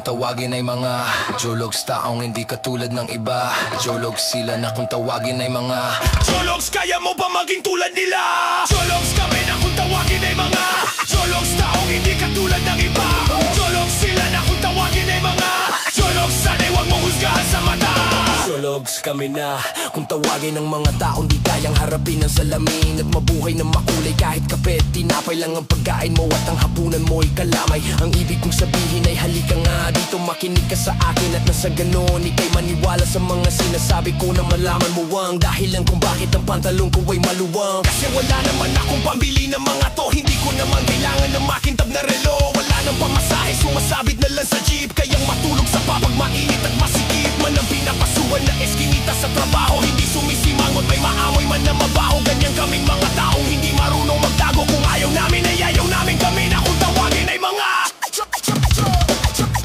tawagin ay mga Jologs, taong hindi katulad ng iba. Jologs sila na kung tawagin ay mga Jologs, kaya mo ba maging tulad nila? Jologs kami na kung tawagin ay mga Jologs, taong hindi katulad ng iba. Jologs sila na kung tawagin ay mga Jologs, sana'y huwag mong husgahan sa mata. Jologs kami na kung tawagin ng mga taong di kayang harapin ang salamin at mabuhay ng makulay kahit kapit. Tinapay lang ang pagkain mo at ang hapunan mo'y kalamay. Ang ibig kong sabihin ay halika nga dito, makinig ka sa akin at nasa ganon ika'y maniwala sa mga sinasabi ko na malaman mo ang dahilan kung bakit ang pantalong ko ay maluwang. Kasi wala naman akong pambili ng mga to, hindi ko naman kailangan ng makintab na relo. Wala nang pamasahe, sumasabit na lang sa jeep, kayang matulog sa papag mainit at masikip man ang pinapasuhan na eskinita sa trabaho. Hindi sumisimangot, may maamoy man na mabaho. Ganyan kaming mga taong hindi marunong magtago. Kung ayaw namin ay ayaw namin, kami na kung tawagin ay mga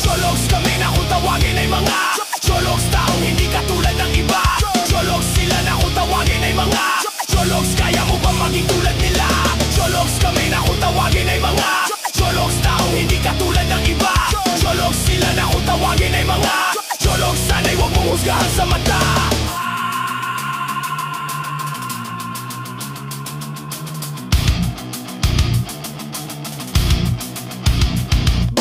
Jologs, kami na kung tawagin ay mga Jologs, taong hindi katulad ng iba. Jologs sila na kung tawagin ay mga Jologs, kaya mo ba maging tulad nila? Jologs, kami na kung tawagin ay mga Jologs, taong hindi katulad ng iba. Jologs sila na kung tawagin ay mga Jologs, sana'y huwag mong husgahan sa mata.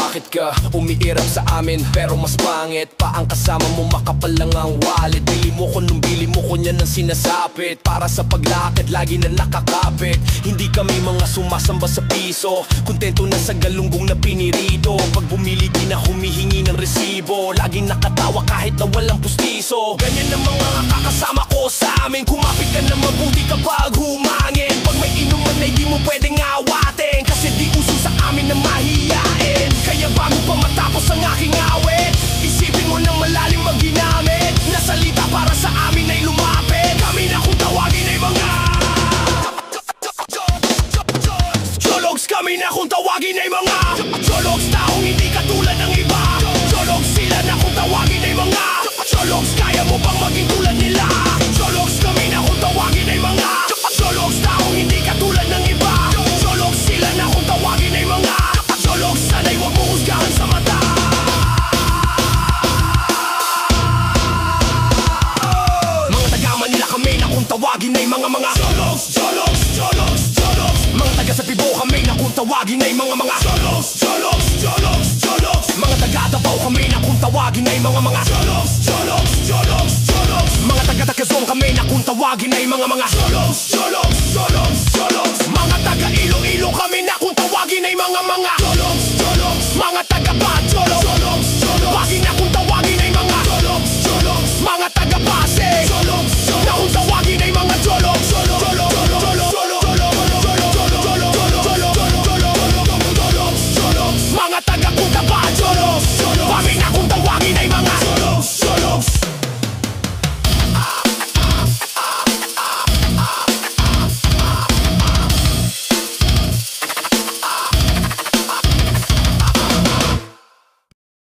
Bakit ka umiirap sa amin pero mas pangit pa ang kasama mo, makapal lang ang wallet. Bili mo ko nung bili mo ko niyan ang sinasapit. Para sa paglakad lagi na nakakapit. Hindi kami mga sumasamba sa piso, kontento na sa galunggong na pinirito. Pag bumili di na humihingi ng resibo, laging nakatawa kahit na walang pustiso. Ganyan ang mga kakasama ko sa amin, kumapit ka na mabuti kapag humangin. Pag may inuman ay di mo pwedeng awatin, kasi di uso sa amin na mahiyain. Kaya bago pa matapos ang aking awit, isipin mo na malalim magginamit na salita para sa amin ay lumapit. Kami na kung tawagin ay mga Jologs, kami na kung tawagin ay mga Jologs, taong hindi katulad ng iba. Jologs sila na kung tawagin ay mga Jologs, kaya mo bang maging tulad nila? Jologs, kami na kung tawagin ay mga Jologs, taong hindi katulad ng iba. Jologs sila na kung tawagin ay mga Jologs, sana'y huwag mong husgahan sa mata. Mga taga-Manila kami na kung tawagin ay mga Jologs, Jologs, Jologs, Jologs. Mga taga sa Pibo kami na kung tawagin ay mga Jologs, Jologs, Jologs, Jologs. Mga taga-Davao kami na kung tawagin ay mga Jologs, Jologs, Jologs, Jologs. Mga taga-Quezon kami na kung tawagin ay mga Jologs,